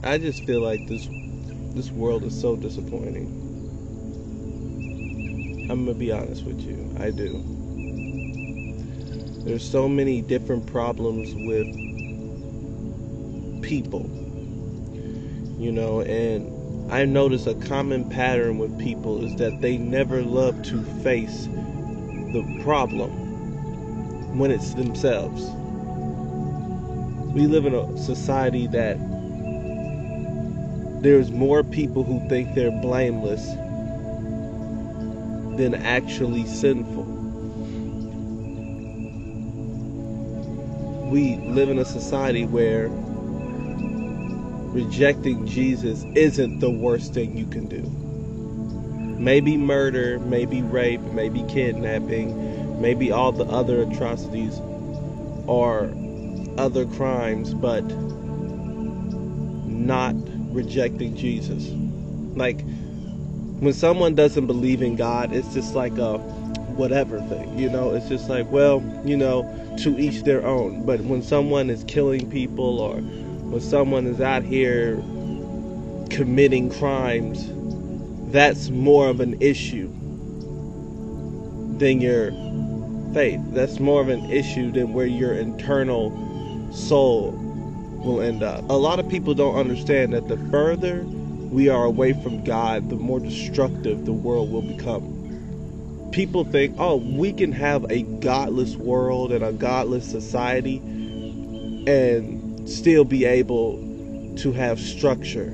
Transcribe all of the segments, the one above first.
I just feel like this world is so disappointing. I'm gonna be honest with you. I do. There's so many different problems with people, and I notice a common pattern with people is that they never love to face the problem when it's themselves. We live in a society that there's more people who think they're blameless than actually sinful. We live in a society where rejecting Jesus isn't the worst thing you can do. Maybe murder, maybe rape, maybe kidnapping, maybe all the other atrocities or other crimes, but not rejecting Jesus. Like, when someone doesn't believe in God, it's just like a whatever thing, it's just like, well, to each their own. But when someone is killing people, or when someone is out here committing crimes, that's more of an issue than your faith. That's more of an issue than where your internal soul will end up. A lot of people don't understand that the further we are away from God, the more destructive the world will become. People think, oh, we can have a godless world and a godless society and still be able to have structure.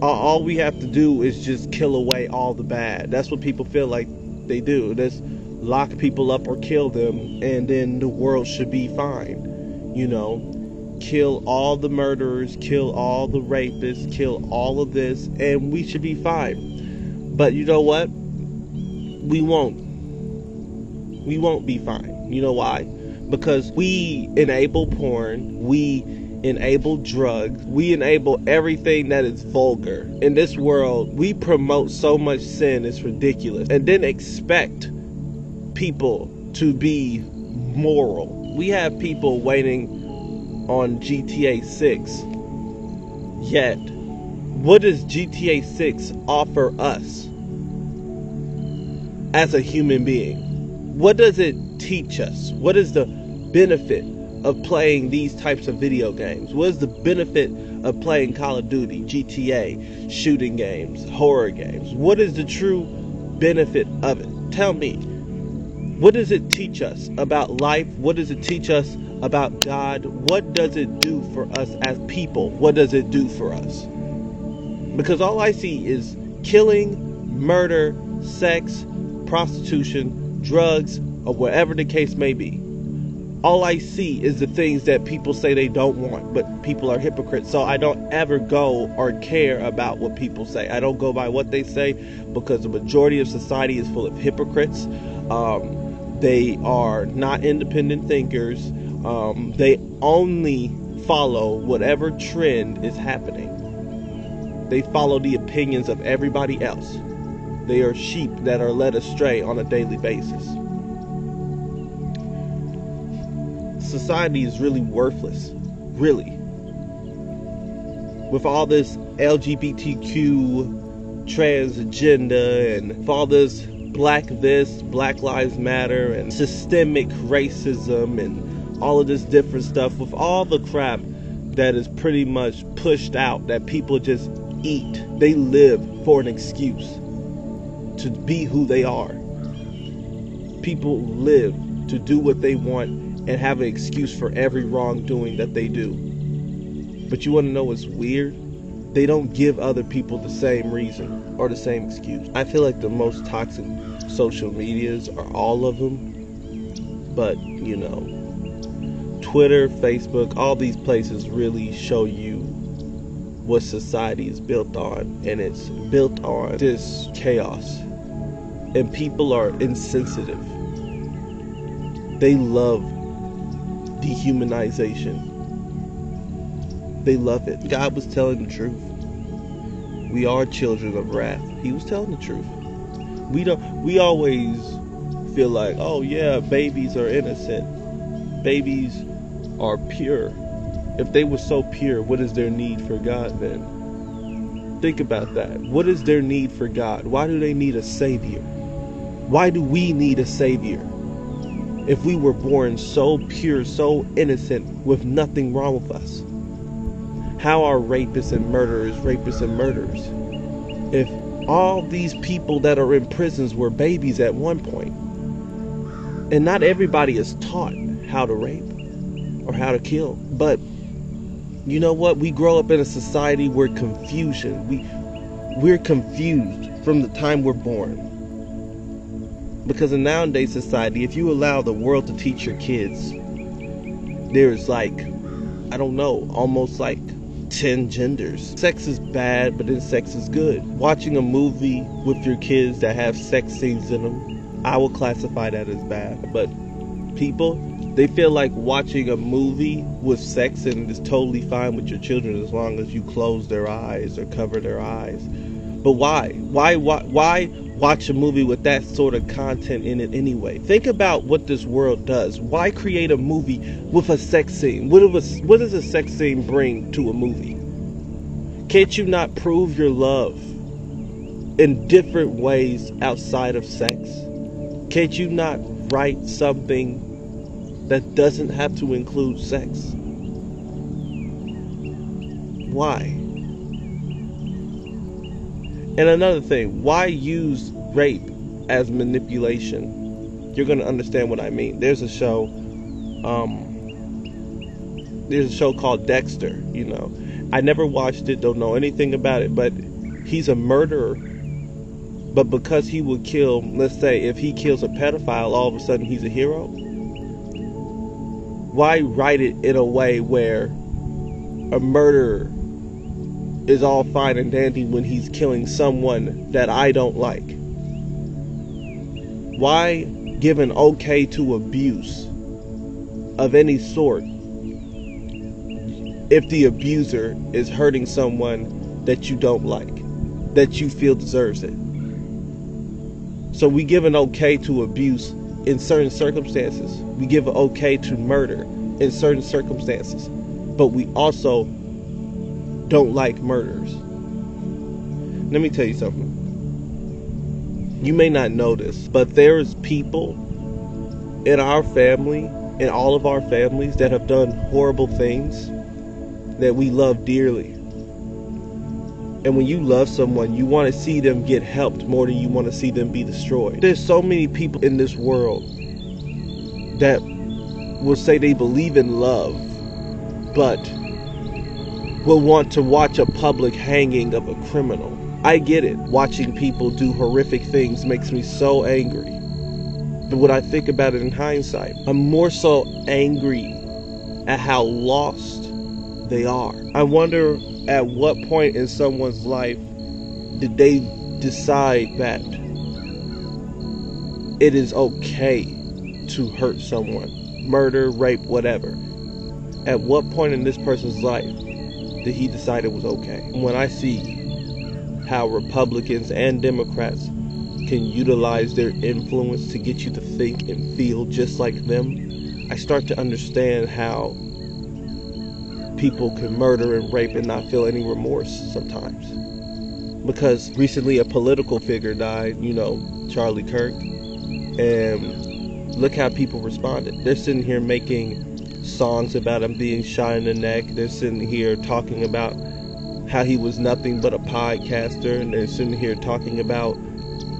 All we have to do is just kill away all the bad. That's what people feel like they do. Just lock people up or kill them, and then the world should be fine. Kill all the murderers, kill all the rapists, kill all of this, and we should be fine. But you know what? We won't. We won't be fine. You know why? Because we enable porn, we enable drugs, we enable everything that is vulgar. In this world, we promote so much sin, it's ridiculous. And then expect people to be moral. We have people waiting on GTA 6. Yet, what does GTA 6 offer us as a human being? What does it teach us? What is the benefit of playing these types of video games? What is the benefit of playing Call of Duty, GTA, shooting games, horror games? What is the true benefit of it? Tell me. What does it teach us about life? What does it teach us about God? What does it do for us as people? What does it do for us? Because all I see is killing, murder, sex, prostitution, drugs, or whatever the case may be. All I see is the things that people say they don't want, but people are hypocrites. So I don't ever go or care about what people say. I don't go by what they say, because the majority of society is full of hypocrites. They are not independent thinkers. They only follow whatever trend is happening. They follow the opinions of everybody else. They are sheep that are led astray on a daily basis. Society is really worthless. Really. With all this LGBTQ trans agenda and all this Black Lives Matter and systemic racism and all of this different stuff, with all the crap that is pretty much pushed out that people just eat. They live for an excuse to be who they are. People live to do what they want and have an excuse for every wrongdoing that they do. But you want to know what's weird? They don't give other people the same reason or the same excuse. I feel like the most toxic social medias are all of them. But, Twitter, Facebook, all these places really show you what society is built on. And it's built on this chaos. And people are insensitive. They love dehumanization. They love it. God was telling the truth. We are children of wrath. He was telling the truth. We always feel like, oh yeah, babies are innocent. Babies are pure. If they were so pure, what is their need for God then? Think about that. What is their need for God? Why do they need a savior? Why do we need a savior? If we were born so pure, so innocent, with nothing wrong with us. How are rapists and murderers rapists and murderers? If all these people that are in prisons were babies at one point. And not everybody is taught how to rape or how to kill. But you know what? We grow up in a society where we're confused from the time we're born. Because in nowadays society, if you allow the world to teach your kids, there's like, I don't know, almost like 10 genders. Sex is bad, but then sex is good. Watching a movie with your kids that have sex scenes in them, I will classify that as bad. But people, they feel like watching a movie with sex in is totally fine with your children as long as you close their eyes or cover their eyes. But why? Why watch a movie with that sort of content in it anyway? Think about what this world does. Why create a movie with a sex scene? What does a sex scene bring to a movie? Can't you not prove your love in different ways outside of sex? Can't you not write something that doesn't have to include sex? Why? And another thing, why use rape as manipulation? You're going to understand what I mean. There's a show called Dexter, you know. I never watched it, don't know anything about it, but he's a murderer. But because he would kill, let's say if he kills a pedophile, all of a sudden he's a hero? Why write it in a way where a murderer is all fine and dandy when he's killing someone that I don't like? Why give an okay to abuse of any sort if the abuser is hurting someone that you don't like, that you feel deserves it? So we give an okay to abuse in certain circumstances. We give an okay to murder in certain circumstances. But we also don't like murderers. Let me tell you something. You may not know this, but there's people in our family, in all of our families, that have done horrible things that we love dearly. And when you love someone, you want to see them get helped more than you want to see them be destroyed. There's so many people in this world that will say they believe in love, but will want to watch a public hanging of a criminal. I get it. Watching people do horrific things makes me so angry. But when I think about it in hindsight, I'm more so angry at how lost they are. I wonder at what point in someone's life did they decide that it is okay to hurt someone, murder, rape, whatever. At what point in this person's life did he decide it was okay? When I see how Republicans and Democrats can utilize their influence to get you to think and feel just like them, I start to understand how people can murder and rape and not feel any remorse sometimes. Because recently a political figure died, you know, Charlie Kirk, and look how people responded. They're sitting here making songs about him being shot in the neck. They're sitting here talking about how he was nothing but a podcaster, and they're sitting here talking about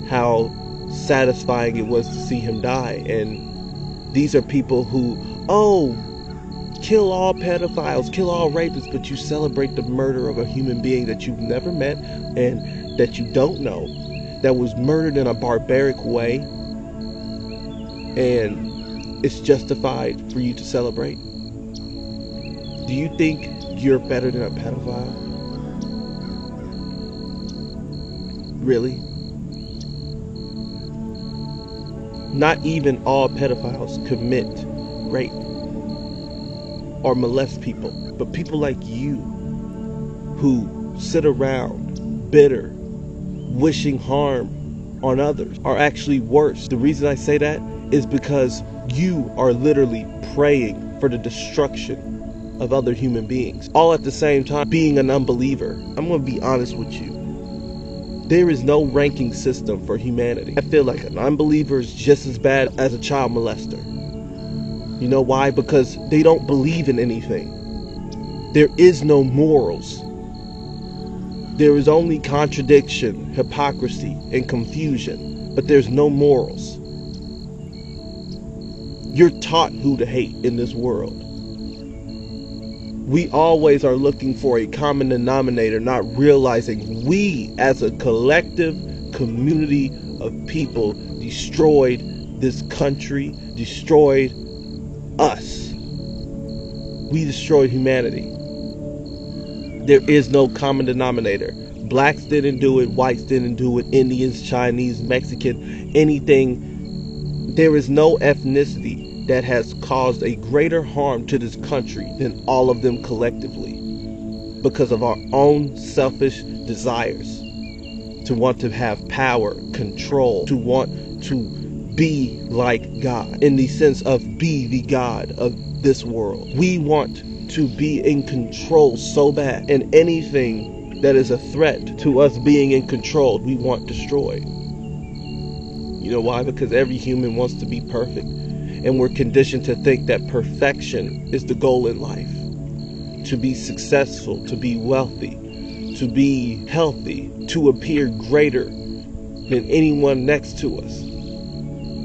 how satisfying it was to see him die. And these are people who, kill all pedophiles, kill all rapists, but you celebrate the murder of a human being that you've never met and that you don't know, that was murdered in a barbaric way, and it's justified for you to celebrate. Do you think you're better than a pedophile? Really? Not even all pedophiles commit rape or molest people, but people like you who sit around bitter, wishing harm on others are actually worse. The reason I say that is because you are literally praying for the destruction of other human beings, all at the same time being an unbeliever. I'm going to be honest with you. There is no ranking system for humanity. I feel like an unbeliever is just as bad as a child molester. You know why? Because they don't believe in anything. There is no morals. There is only contradiction, hypocrisy, and confusion, but there's no morals. You're taught who to hate in this world. We always are looking for a common denominator, not realizing we as a collective community of people destroyed this country, destroyed us. We destroyed humanity. There is no common denominator. Blacks didn't do it, whites didn't do it, Indians, Chinese, Mexican, anything. There is no ethnicity that has caused a greater harm to this country than all of them collectively, because of our own selfish desires to want to have power, control, to want to be like God, in the sense of be the God of this world. We want to be in control so bad, and anything that is a threat to us being in control, we want destroyed. You know why? Because every human wants to be perfect, and we're conditioned to think that perfection is the goal in life. To be successful, to be wealthy, to be healthy, to appear greater than anyone next to us.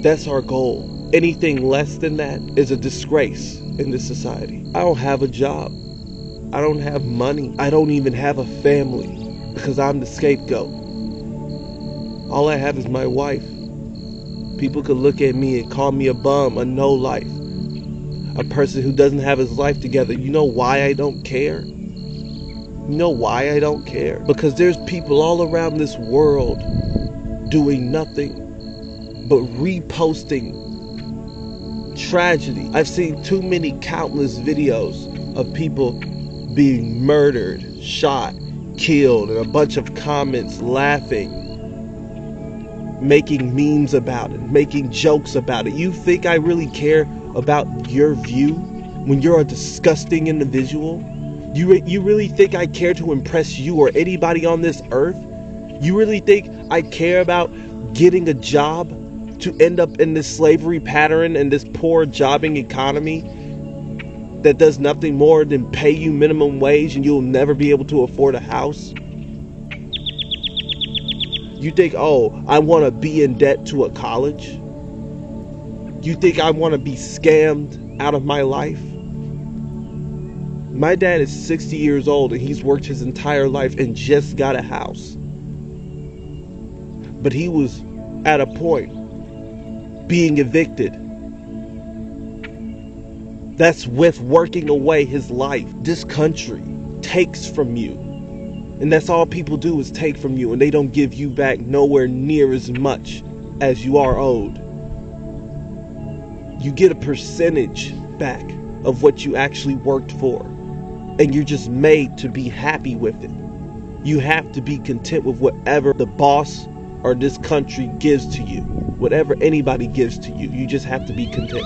That's our goal. Anything less than that is a disgrace in this society. I don't have a job. I don't have money. I don't even have a family because I'm the scapegoat. All I have is my wife. People could look at me and call me a bum, a no-life, a person who doesn't have his life together. You know why I don't care? You know why I don't care? Because there's people all around this world doing nothing but reposting tragedy. I've seen too many countless videos of people being murdered, shot, killed, and a bunch of comments laughing, making memes about it, making jokes about it. You think I really care about your view when you're a disgusting individual? You really think I care to impress you or anybody on this earth? You really think I care about getting a job to end up in this slavery pattern and this poor jobbing economy that does nothing more than pay you minimum wage and you'll never be able to afford a house? You think, oh, I want to be in debt to a college? You think I want to be scammed out of my life? My dad is 60 years old and he's worked his entire life and just got a house. But he was at a point being evicted. That's with working away his life. This country takes from you. And that's all people do is take from you, and they don't give you back nowhere near as much as you are owed. You get a percentage back of what you actually worked for, and you're just made to be happy with it. You have to be content with whatever the boss or this country gives to you. Whatever anybody gives to you, you just have to be content.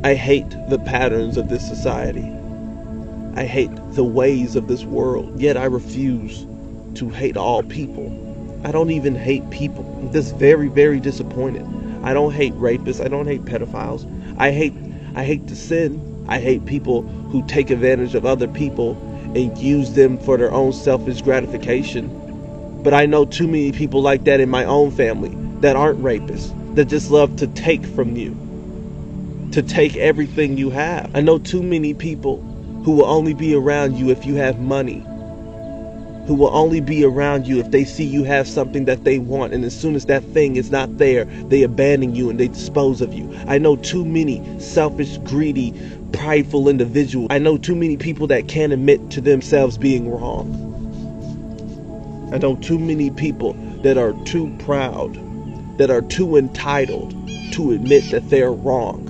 I hate the patterns of this society. I hate the ways of this world, yet I refuse to hate all people. I don't even hate people. I'm just very, very disappointed. I don't hate rapists. I don't hate pedophiles. I hate the sin. I hate people who take advantage of other people and use them for their own selfish gratification. But I know too many people like that in my own family that aren't rapists, that just love to take from you, to take everything you have. I know too many people who will only be around you if you have money, who will only be around you if they see you have something that they want, and as soon as that thing is not there, they abandon you and they dispose of you. I know too many selfish, greedy, prideful individuals. I know too many people that can't admit to themselves being wrong. I know too many people that are too proud, that are too entitled to admit that they're wrong.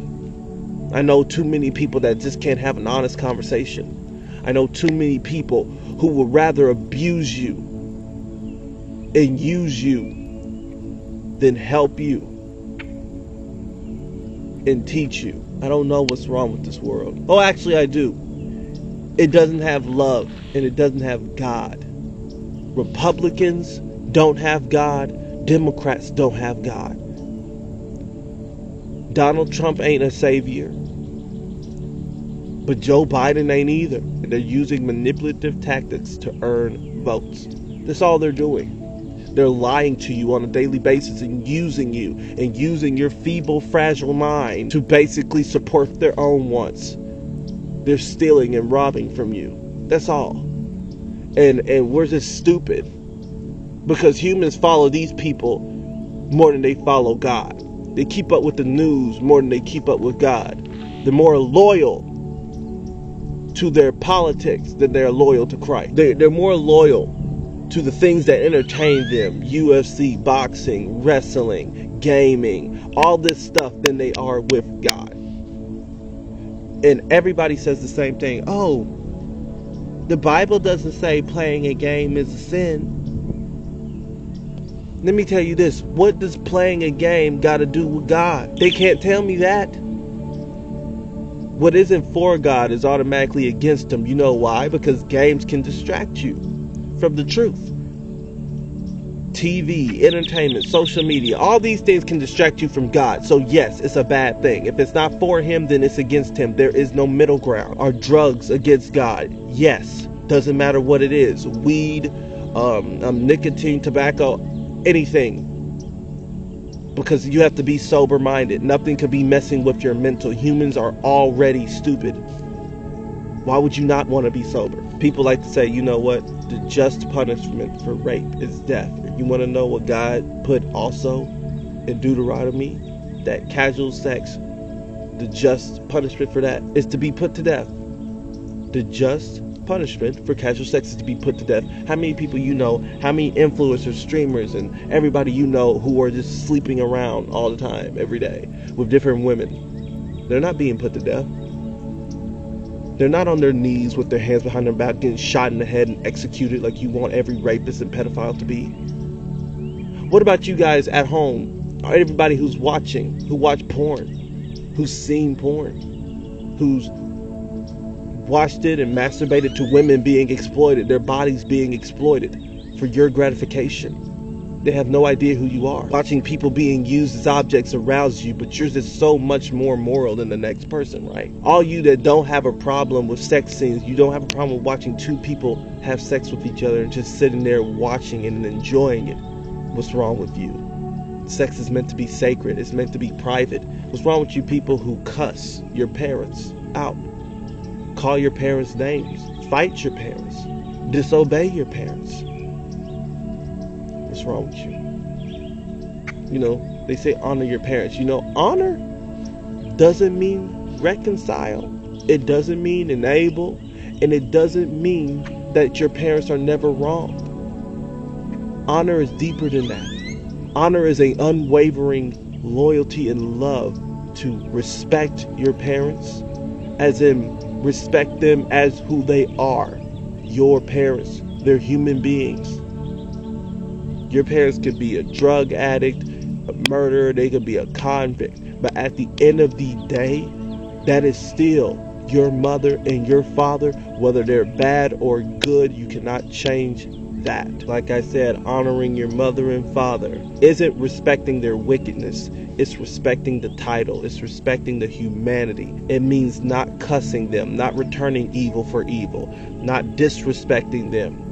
I know too many people that just can't have an honest conversation. I know too many people who would rather abuse you and use you than help you and teach you. I don't know what's wrong with this world. Oh, actually I do. It doesn't have love, and it doesn't have God. Republicans don't have God. Democrats don't have God. Donald Trump ain't a savior. But Joe Biden ain't either. And they're using manipulative tactics to earn votes. That's all they're doing. They're lying to you on a daily basis and using you and using your feeble, fragile mind to basically support their own wants. They're stealing and robbing from you. That's all. And we're just stupid because humans follow these people more than they follow God. They keep up with the news more than they keep up with God. They're more loyal to their politics than they're loyal to Christ. They're more loyal to the things that entertain them, UFC, boxing, wrestling, gaming, all this stuff, than they are with God. And everybody says the same thing. Oh, the Bible doesn't say playing a game is a sin. Let me tell you this. What does playing a game got to do with God? They can't tell me that. What isn't for God is automatically against Him. You know why? Because games can distract you from the truth. TV, entertainment, social media, all these things can distract you from God. So yes, it's a bad thing. If it's not for Him, then it's against Him. There is no middle ground. Are drugs against God? Yes. Doesn't matter what it is. Weed, nicotine, tobacco, anything. Because you have to be sober-minded. Nothing could be messing with your mental. Humans are already stupid. Why would you not want to be sober? People like to say, you know what? The just punishment for rape is death. You want to know what God put also in Deuteronomy? That casual sex, the just punishment for that is to be put to death. The just punishment for casual sex is to be put to death. How many people you know, how many influencers, streamers, and everybody you know who are just sleeping around all the time, every day, with different women? They're not being put to death. They're not on their knees with their hands behind their back getting shot in the head and executed like you want every rapist and pedophile to be. What about you guys at home? Or everybody who's watching, who watch porn, who's seen porn, who's watched it and masturbated to women being exploited, their bodies being exploited for your gratification. They have no idea who you are. Watching people being used as objects arouses you, but yours is so much more moral than the next person, right? All you that don't have a problem with sex scenes, you don't have a problem with watching two people have sex with each other and just sitting there watching it and enjoying it. What's wrong with you? Sex is meant to be sacred. It's meant to be private. What's wrong with you people who cuss your parents out? Call your parents names. Fight your parents. Disobey your parents. What's wrong with you? You know, they say honor your parents. You know, honor doesn't mean reconcile. It doesn't mean enable. And it doesn't mean that your parents are never wrong. Honor is deeper than that. Honor is an unwavering loyalty and love to respect your parents, as in respect them as who they are, your parents. They're human beings. Your parents could be a drug addict, a murderer, they could be a convict. But at the end of the day, that is still your mother and your father. Whether they're bad or good, you cannot change that. Like I said, honoring your mother and father isn't respecting their wickedness. It's respecting the title. It's respecting the humanity. It means not cussing them, not returning evil for evil, not disrespecting them.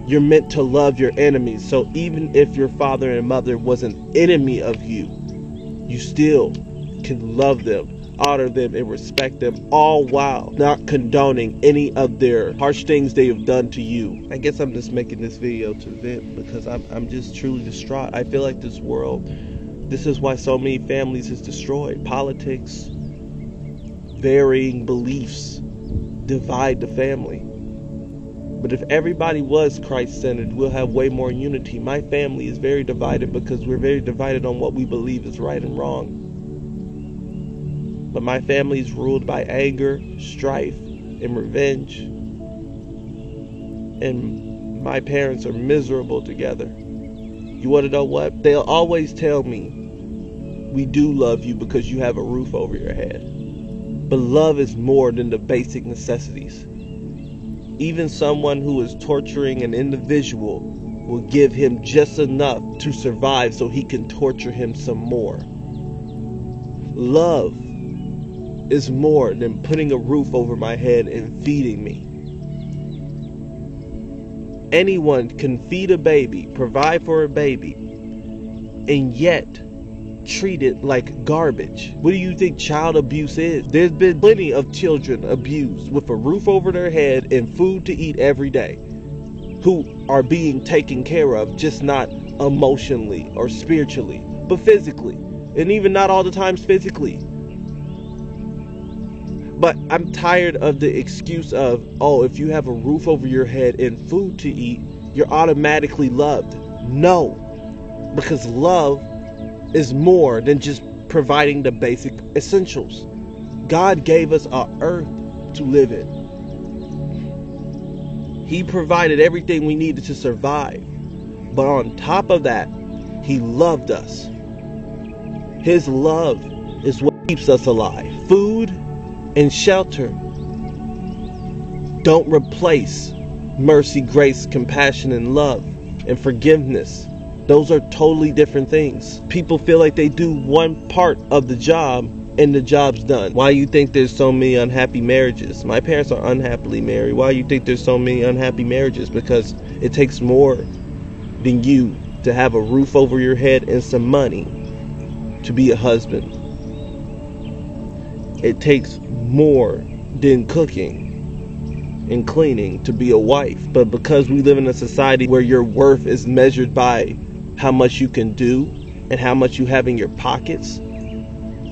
You're meant to love your enemies. So even if your father and mother was an enemy of you, you still can love them, honor them, and respect them, all while not condoning any of their harsh things they have done to you. I guess I'm just making this video to vent because I'm just truly distraught. I feel like this world, this is why so many families is destroyed. Politics, varying beliefs divide the family. But if everybody was Christ-centered, we'll have way more unity. My family is very divided because we're very divided on what we believe is right and wrong. But my family is ruled by anger, strife, and revenge. And my parents are miserable together. You want to know what? They'll always tell me, we do love you because you have a roof over your head. But love is more than the basic necessities. Even someone who is torturing an individual will give him just enough to survive so he can torture him some more. Love is more than putting a roof over my head and feeding me. Anyone can feed a baby, provide for a baby, and yet treat it like garbage. What do you think child abuse is? There's been plenty of children abused with a roof over their head and food to eat every day, who are being taken care of, just not emotionally or spiritually, but physically, and even not all the times physically. But I'm tired of the excuse of, oh, if you have a roof over your head and food to eat, you're automatically loved. No, because love is more than just providing the basic essentials. God gave us our earth to live in. He provided everything we needed to survive. But on top of that, He loved us. His love is what keeps us alive. Food and shelter don't replace mercy, grace, compassion, and love, and forgiveness. Those are totally different things. People feel like they do one part of the job and the job's done. Why you think there's so many unhappy marriages? My parents are unhappily married. Why you think there's so many unhappy marriages? Because it takes more than you to have a roof over your head and some money to be a husband. It takes more than cooking and cleaning to be a wife. But because we live in a society where your worth is measured by how much you can do and how much you have in your pockets,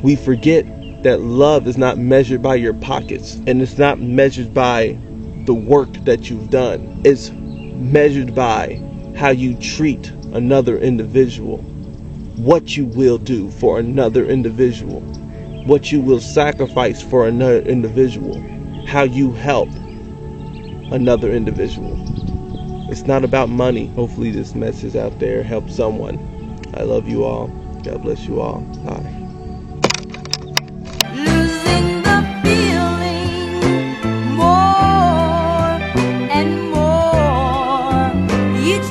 we forget that love is not measured by your pockets, and it's not measured by the work that you've done. It's measured by how you treat another individual, what you will do for another individual, what you will sacrifice for another individual, how you help another individual. It's not about money. Hopefully this message out there helps someone. I love you all. God bless you all. Bye. Losing the feeling more and more each